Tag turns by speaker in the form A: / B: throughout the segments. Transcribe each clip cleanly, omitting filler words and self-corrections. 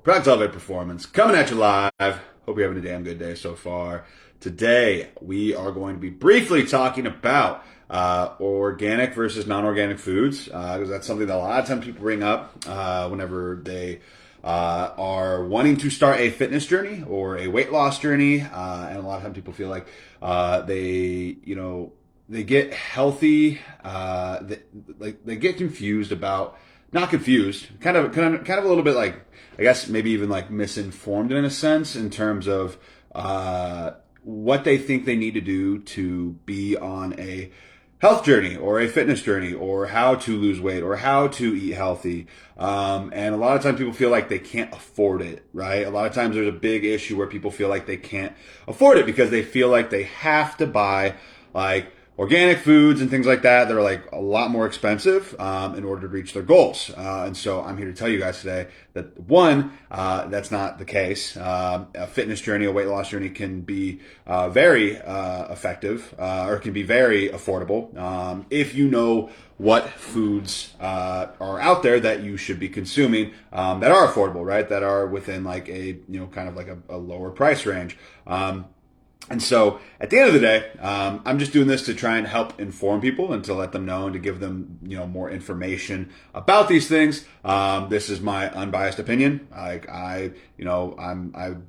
A: Prechtelevate Performance, coming at you live. Hope you're having a damn good day so far. Today, we are going to be briefly talking about organic versus non-organic foods, because that's something that a lot of times people bring up whenever they are wanting to start a fitness journey or a weight loss journey, and a lot of times people feel like they get healthy, they get confused about, not confused, kind of a little bit like, I guess maybe even like misinformed in a sense in terms of what they think they need to do to be on a health journey or a fitness journey or how to lose weight or how to eat healthy. And a lot of times people feel like they can't afford it, right? A lot of times there's a big issue where people feel like they can't afford it because they feel like they have to buy like organic foods and things like that are like a lot more expensive in order to reach their goals. And so I'm here to tell you guys today that one, that's not the case. A fitness journey, a weight loss journey can be very effective or can be very affordable if you know what foods are out there that you should be consuming that are affordable, right? That are within like a, kind of like a lower price range. And so at the end of the day, I'm just doing this to try and help inform people and to let them know and to give them, more information about these things. This is my unbiased opinion. I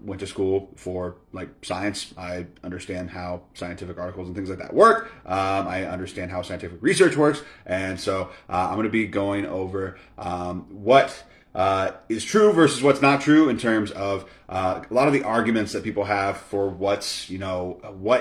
A: went to school for like science. I understand how scientific articles and things like that work. I understand how scientific research works. And so I'm going to be going over what is true versus what's not true in terms of a lot of the arguments that people have for what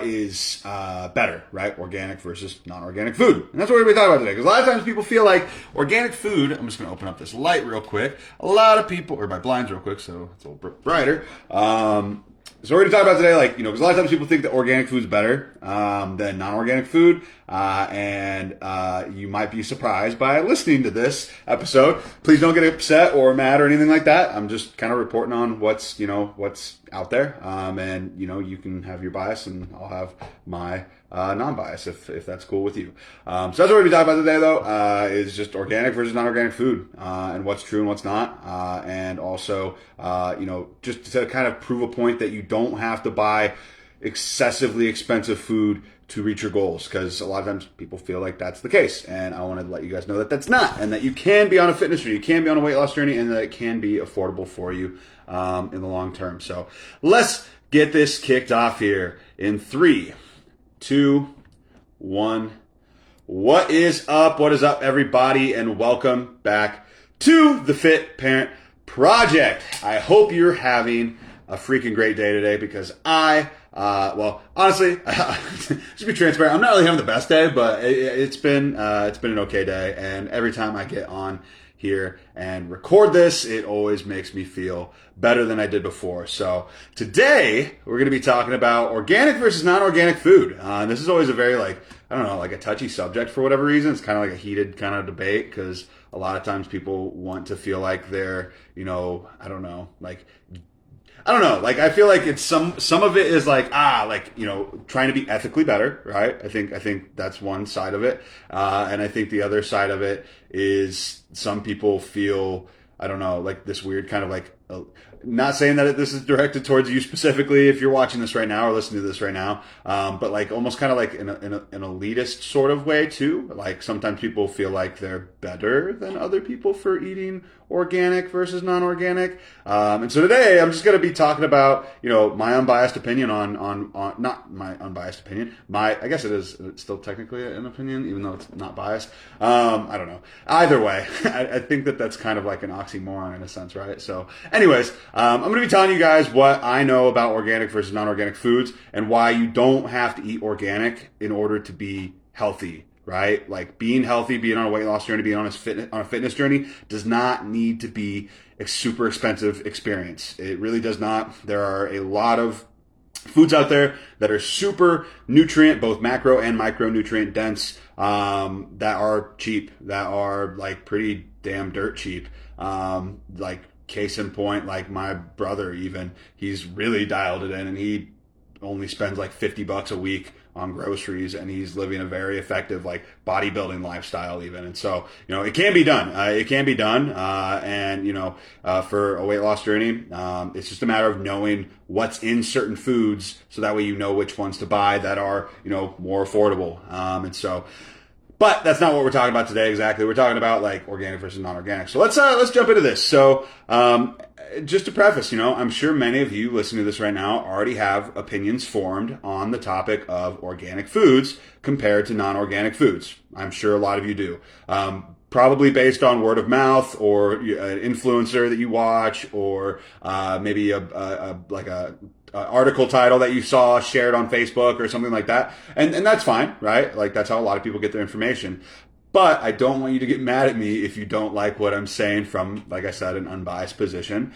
A: is better, right? Organic versus non-organic food. And that's what we're going to be talking about today. Because a lot of times people feel like organic food, I'm just going to open up this light real quick. A lot of people, or my blinds real quick so it's a little bit brighter. So we're going to talk about today, because a lot of times people think that organic food is better than non-organic food, and you might be surprised by listening to this episode. Please don't get upset or mad or anything like that. I'm just kind of reporting on what's out there, and you can have your bias, and I'll have my non-bias if that's cool with you. So that's what we're going to be talking about today, though, is just organic versus non-organic food, and what's true and what's not, and also, just to kind of prove a point that you don't have to buy excessively expensive food to reach your goals, because a lot of times people feel like that's the case, and I want to let you guys know that that's not, and that you can be on a fitness journey, you can be on a weight loss journey, and that it can be affordable for you in the long term. So let's get this kicked off here in 3, 2, 1. What is up? What is up, everybody, and welcome back to the Fit Parent Project. I hope you're having a freaking great day today, because honestly, just be transparent, I'm not really having the best day, but it's been an okay day, and every time I get on here and record this, it always makes me feel better than I did before. So today we're going to be talking about organic versus non-organic food. This is always a very a touchy subject for whatever reason. It's kind of like a heated kind of debate, because a lot of times people want to feel like they're, I feel like it's some of it is trying to be ethically better, right? I think that's one side of it. And I think the other side of it is some people feel, like this weird kind of not saying that this is directed towards you specifically if you're watching this right now or listening to this right now, but like almost kind of like in an elitist sort of way too. Like sometimes people feel like they're better than other people for eating organic versus non-organic. And so today I'm just going to be talking about, my unbiased opinion on not my unbiased opinion, I guess it's still technically an opinion, even though it's not biased. I don't know. Either way, I think that's kind of like an oxymoron in a sense, right? So anyways, I'm going to be telling you guys what I know about organic versus non-organic foods and why you don't have to eat organic in order to be healthy, right? Like being healthy, being on a weight loss journey, being on a fitness journey does not need to be a super expensive experience. It really does not. There are a lot of foods out there that are super nutrient, both macro and micronutrient dense, that are cheap, that are like pretty damn dirt cheap. Case in point, like my brother, even he's really dialed it in, and he only spends like $50 a week on groceries, and he's living a very effective like bodybuilding lifestyle even. And so, it can be done. It can be done. And for a weight loss journey, it's just a matter of knowing what's in certain foods, so that way you know which ones to buy that are more affordable. But that's not what we're talking about today exactly. We're talking about like organic versus non-organic. So let's jump into this. So just to preface, I'm sure many of you listening to this right now already have opinions formed on the topic of organic foods compared to non-organic foods. I'm sure a lot of you do. Probably based on word of mouth or an influencer that you watch, or maybe a article title that you saw shared on Facebook or something like that. And that's fine, right? Like that's how a lot of people get their information. But I don't want you to get mad at me if you don't like what I'm saying from, like I said, an unbiased position.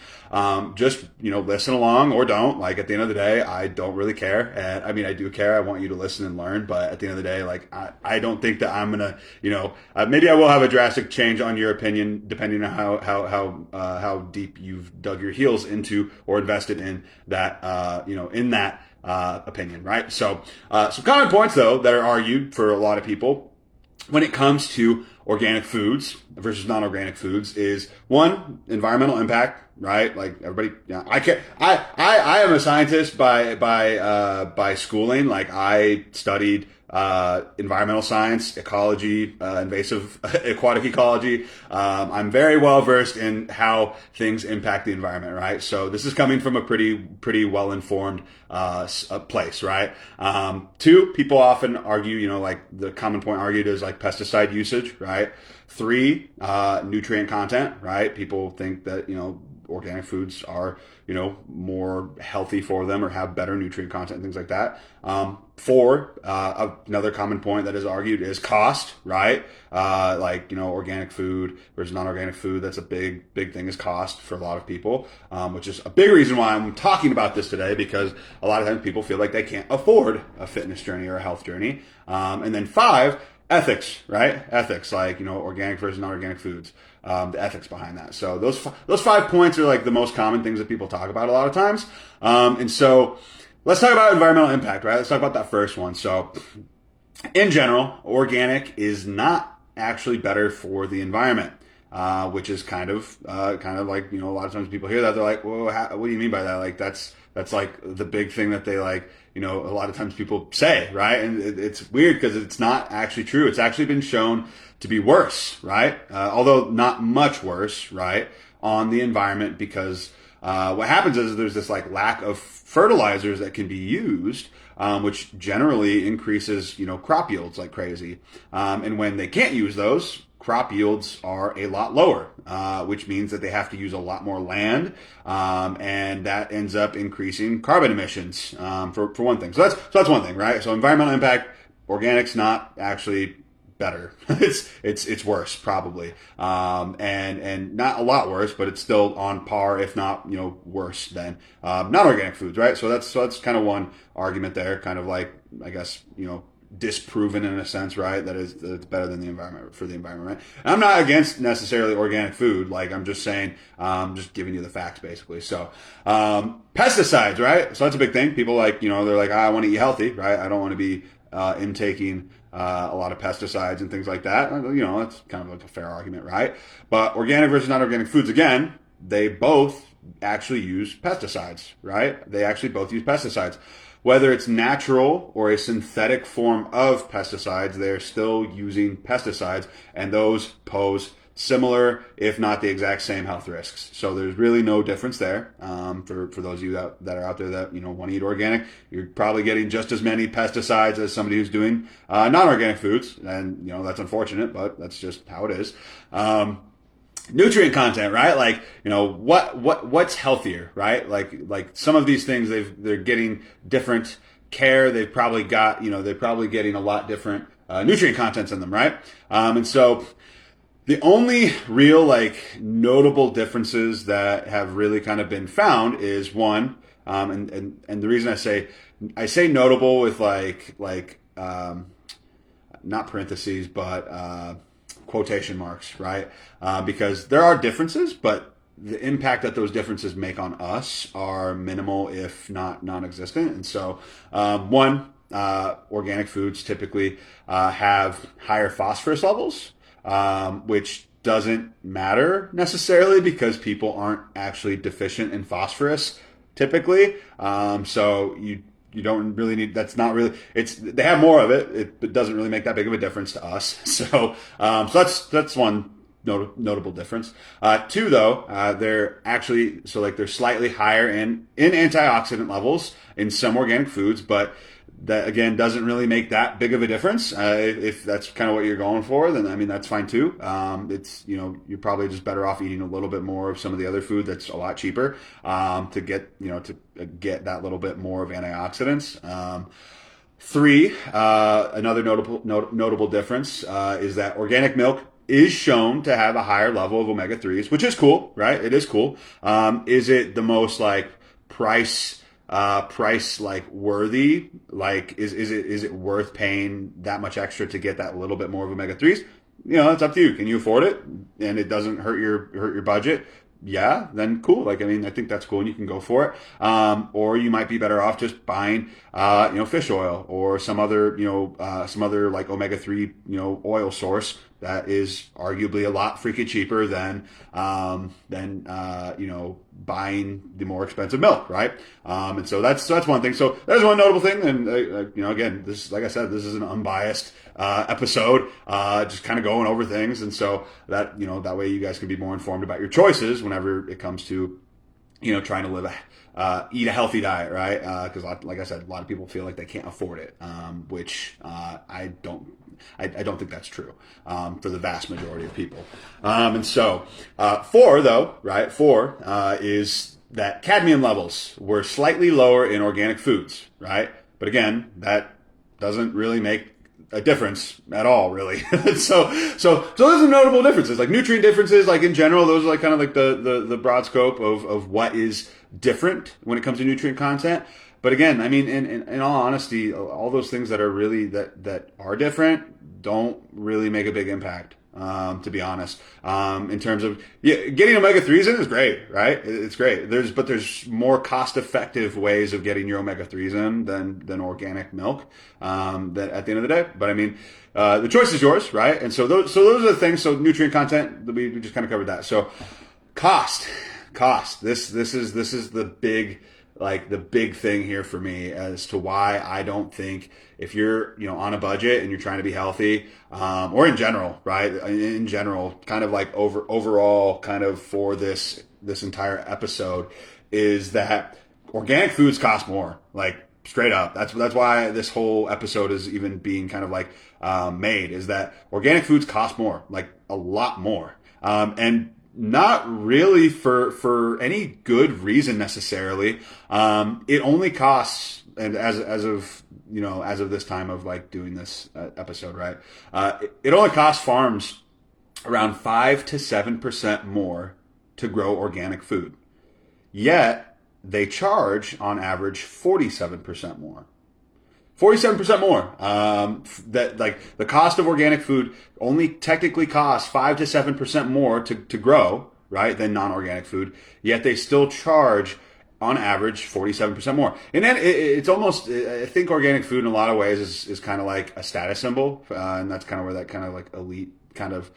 A: Just, listen along or don't. Like at the end of the day, I don't really care. And I mean, I do care. I want you to listen and learn. But at the end of the day, like I don't think that I'm going to, maybe I will have a drastic change on your opinion depending on how deep you've dug your heels into or invested in that, in that opinion, right? So some common points though that are argued for a lot of people when it comes to organic foods versus non-organic foods is one, environmental impact, right? Like everybody, I am a scientist by schooling. Like I studied environmental science, ecology, invasive aquatic ecology. I'm very well versed in how things impact the environment, right? So this is coming from a pretty well informed place, right? Two, people often argue, like the common point argued is like pesticide usage, right? Three, nutrient content, right? People think that organic foods are more healthy for them or have better nutrient content and things like that. Four, another common point that is argued is cost, right? Organic food versus non-organic food. That's a big thing is cost for a lot of people, which is a big reason why I'm talking about this today, because a lot of times people feel like they can't afford a fitness journey or a health journey. And then five, ethics, right? Ethics, like, organic versus non-organic foods. The ethics behind that. So those 5 points are like the most common things that people talk about a lot of times. And so let's talk about environmental impact, right? Let's talk about that first one. So in general, organic is not actually better for the environment, which is kind of like, a lot of times people hear that, they're like, well, what do you mean by that? Like that's like the big thing that they like, a lot of times people say, right? And it's weird because it's not actually true. It's actually been shown to be worse, right? Although not much worse, right, on the environment, because what happens is there's this like lack of fertilizers that can be used, which generally increases, crop yields like crazy. And when they can't use those, crop yields are a lot lower, which means that they have to use a lot more land, and that ends up increasing carbon emissions, for one thing. So that's one thing, right? So environmental impact, organic's not actually better. It's worse probably, and not a lot worse, but it's still on par, if not worse than non-organic foods, right? So that's kind of one argument there, kind of like, I guess, disproven in a sense, right? That it's better than the environment, for the environment, right? And I'm not against necessarily organic food. Like I'm just saying, just giving you the facts basically. So, pesticides, right? So that's a big thing. People like, they're like, I want to eat healthy, right? I don't want to be, intaking, a lot of pesticides and things like that. That's kind of like a fair argument, right? But organic versus non-organic foods, again, they both actually use pesticides, right? They actually both use pesticides. Whether it's natural or a synthetic form of pesticides, they're still using pesticides, and those pose similar, if not the exact same health risks. So there's really no difference there. For those of you that are out there that want to eat organic, you're probably getting just as many pesticides as somebody who's doing non-organic foods, and that's unfortunate, but that's just how it is. Nutrient content, right? Like, what's healthier, right? Like some of these things, they're getting different care. They've probably got, they're probably getting a lot different nutrient contents in them, right? And so the only real like notable differences that have really kind of been found is one, and the reason I say notable with like not parentheses, but quotation marks, right? Because there are differences, but the impact that those differences make on us are minimal, if not non-existent. And so, one, organic foods typically have higher phosphorus levels, which doesn't matter necessarily because people aren't actually deficient in phosphorus typically. So you don't really need. That's not really. It's they have more of it. It doesn't really make that big of a difference to us. So that's one notable difference. Two, though, they're actually they're slightly higher in antioxidant levels in some organic foods, but that again doesn't really make that big of a difference. If that's kind of what you're going for, then I mean that's fine too. It's you're probably just better off eating a little bit more of some of the other food that's a lot cheaper to get that little bit more of antioxidants. Three, another notable difference is that organic milk is shown to have a higher level of omega-3s, which is cool, right? It is cool. Is it the most like price like worthy? Like is it worth paying that much extra to get that little bit more of omega-3s? It's up to you. Can you afford it? And it doesn't hurt your budget? Yeah, then cool. Like, I mean, I think that's cool and you can go for it. Or you might be better off just buying, fish oil or some other like omega-3, oil source that is arguably a lot freaking cheaper than buying the more expensive milk, right? And so that's one thing. So there's one notable thing. And, again, this, like I said, this is an unbiased, episode, just kind of going over things. And so that, that way you guys can be more informed about your choices whenever it comes to, trying to live eat a healthy diet, right? Because like I said, a lot of people feel like they can't afford it, which I don't think that's true for the vast majority of people. And so four, though, right? Four is that cadmium levels were slightly lower in organic foods, right? But again, that doesn't really make a difference at all, really. so those are notable differences, like nutrient differences, like in general, those are like kind of like the broad scope of what is different when it comes to nutrient content. But again, I mean, in all honesty, all those things that are really that are different don't really make a big impact. To be honest, in terms of getting omega-3s in is great, right? It's great. There's more cost-effective ways of getting your omega-3s in than organic milk. That at the end of the day, but I mean, the choice is yours, right? And so those are the things. So nutrient content, we just kind of covered that. So cost. This is the big. Like the big thing here for me as to why I don't think if you're, on a budget and you're trying to be healthy, or in general, right? In general, kind of like overall kind of for this entire episode is that organic foods cost more, like straight up. That's why this whole episode is even being kind of like, made, is that organic foods cost more, like a lot more. And not really for any good reason necessarily. It only costs, and as of this time of like doing this episode, right? It only costs farms around 5 to 7% more to grow organic food. Yet they charge on average 47% more. 47% more. That like the cost of organic food only technically costs 5 to 7% more to grow, right, than non-organic food. Yet they still charge on average 47% more. And then it's almost, I think organic food in a lot of ways is kind of like a status symbol. And that's kind of where that kind of like elite kind of,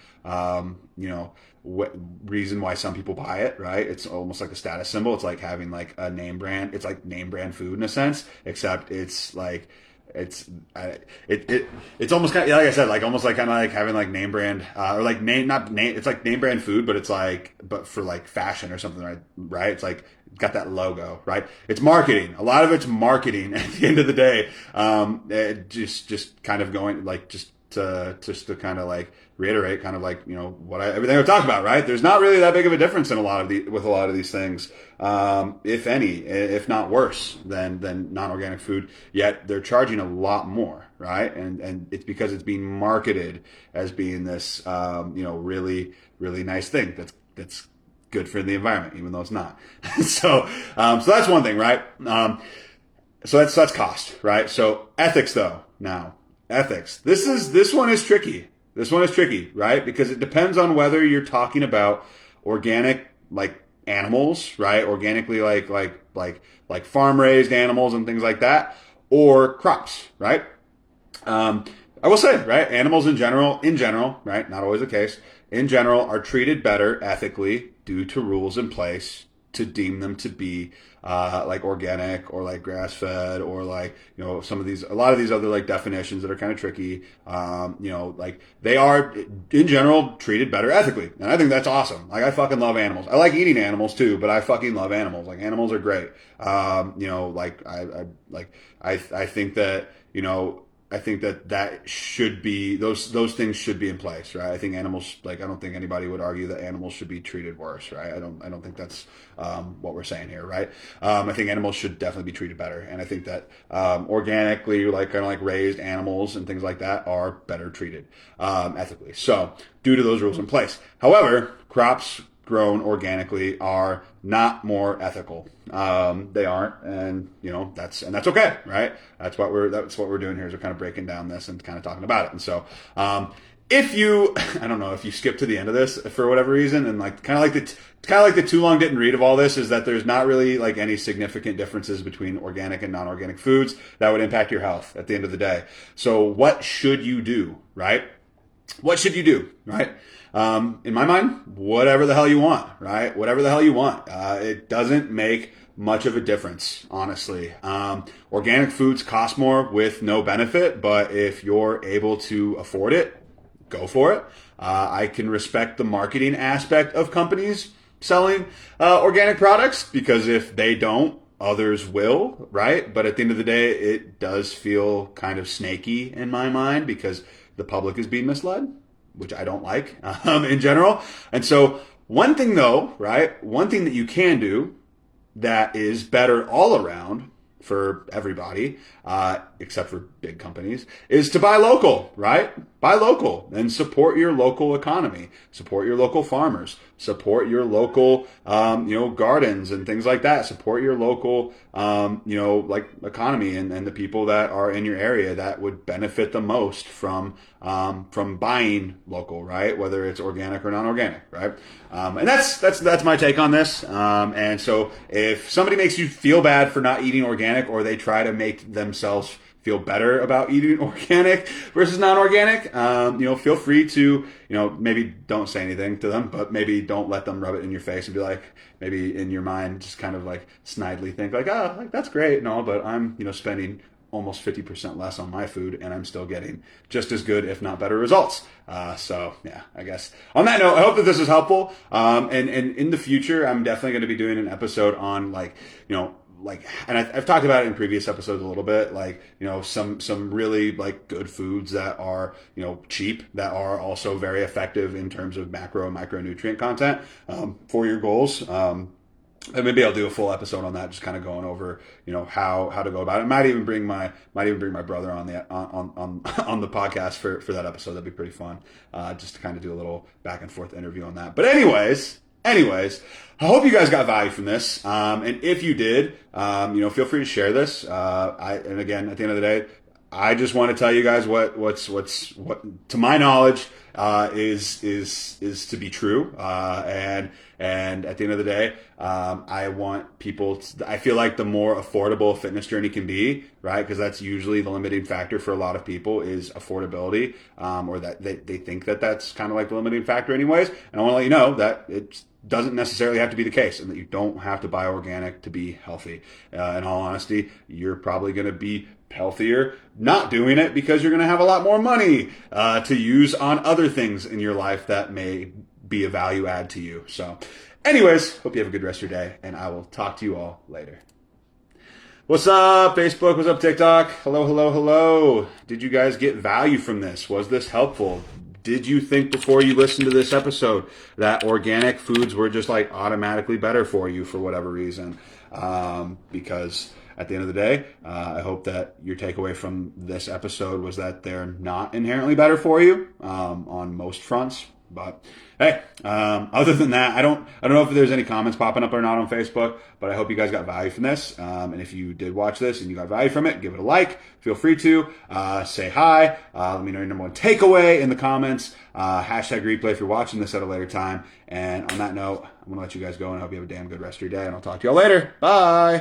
A: reason why some people buy it, right? It's almost like a status symbol. It's like having like a name brand. It's like name brand food in a sense, except it's like, it's almost kind of, like I said, like almost like kind of like having like name brand, or like it's like name brand food, but it's like, but for like fashion or something, right? It's like, got that logo, right? It's marketing. A lot of it's marketing at the end of the day. Just kind of going like, just to kind of like reiterate kind of like, everything I talked about, right? There's not really that big of a difference with a lot of these things, if any, if not worse than non-organic food, yet they're charging a lot more, right? And it's because it's being marketed as being this, really, really nice thing that's good for the environment, even though it's not. So that's one thing, right? So that's cost, right? So ethics though, now. Ethics. This one is tricky. This one is tricky, right? Because it depends on whether you're talking about organic, like animals, right? Organically, like farm raised animals and things like that, or crops, right? I will say, right, animals in general, right, not always the case, in general are treated better ethically due to rules in place to deem them to be like organic or like grass fed or like, you know, a lot of these other like definitions that are kind of tricky. You know, like they are in general treated better ethically. And I think that's awesome. Like I fucking love animals. I like eating animals too, but I fucking love animals. Like animals are great. You know, like I think that, you know, I think that should be those things should be in place, right? I think animals, like I don't think anybody would argue that animals should be treated worse, right? I don't think that's what we're saying here, right? I think animals should definitely be treated better, and I think that organically, like kind of like raised animals and things like that are better treated ethically. So due to those rules in place, however, crops grown organically are not more ethical. They aren't, and you know that's okay, right? That's what we're doing here is we're kind of breaking down this and kind of talking about it. And so, if you, I don't know, if you skip to the end of this for whatever reason, and like kind of like the too long didn't read of all this is that there's not really like any significant differences between organic and non-organic foods that would impact your health at the end of the day. So what should you do, right? What should you do, right? In my mind, whatever the hell you want, right? Whatever the hell you want. It doesn't make much of a difference, honestly. Organic foods cost more with no benefit, but if you're able to afford it, go for it. I can respect the marketing aspect of companies selling organic products because if they don't, others will, right? But at the end of the day, it does feel kind of snaky in my mind because the public is being misled, which I don't like in general. And so one thing though, right? One thing that you can do that is better all around for everybody, except for big companies, is to buy local, right? Buy local and support your local economy, support your local farmers, support your local, you know, gardens and things like that. Support your local, you know, like economy and the people that are in your area that would benefit the most from buying local, right? Whether it's organic or non-organic, right? And that's my take on this. And so if somebody makes you feel bad for not eating organic or they try to make themselves feel better about eating organic versus non-organic, you know, feel free to, you know, maybe don't say anything to them, but maybe don't let them rub it in your face and be like, maybe in your mind, just kind of like snidely think like, oh, like that's great and all, but I'm, you know, spending almost 50% less on my food and I'm still getting just as good, if not better results. So yeah, I guess on that note, I hope that this is helpful. And in the future, I'm definitely going to be doing an episode on like, you know, like, and I've talked about it in previous episodes a little bit, like, you know, some really like good foods that are, you know, cheap, that are also very effective in terms of macro and micronutrient content, for your goals. And maybe I'll do a full episode on that, just kind of going over, you know, how to go about it. Might even bring my brother on the podcast for that episode. That'd be pretty fun. Just to kind of do a little back and forth interview on that. But anyways, I hope you guys got value from this. And if you did, you know, feel free to share this. And again, at the end of the day, I just want to tell you guys what to my knowledge is to be true. And at the end of the day, I want people I feel like the more affordable a fitness journey can be, right? Because that's usually the limiting factor for a lot of people is affordability, or that they think that that's kind of like the limiting factor anyways. And I want to let you know that it doesn't necessarily have to be the case and that you don't have to buy organic to be healthy. In all honesty, you're probably going to be healthier not doing it because you're going to have a lot more money to use on other things in your life that may be a value add to you. So anyways, hope you have a good rest of your day and I will talk to you all later. What's up, Facebook? What's up, TikTok? Hello. Did you guys get value from this? Was this helpful? Did you think before you listened to this episode that organic foods were just like automatically better for you for whatever reason? Because at the end of the day, I hope that your takeaway from this episode was that they're not inherently better for you on most fronts. But hey, other than that, I don't know if there's any comments popping up or not on Facebook, but I hope you guys got value from this. And if you did watch this and you got value from it, give it a like. Feel free to say hi. Let me know your number one takeaway in the comments. Hashtag replay if you're watching this at a later time. And on that note, I'm going to let you guys go and I hope you have a damn good rest of your day. And I'll talk to y'all later. Bye.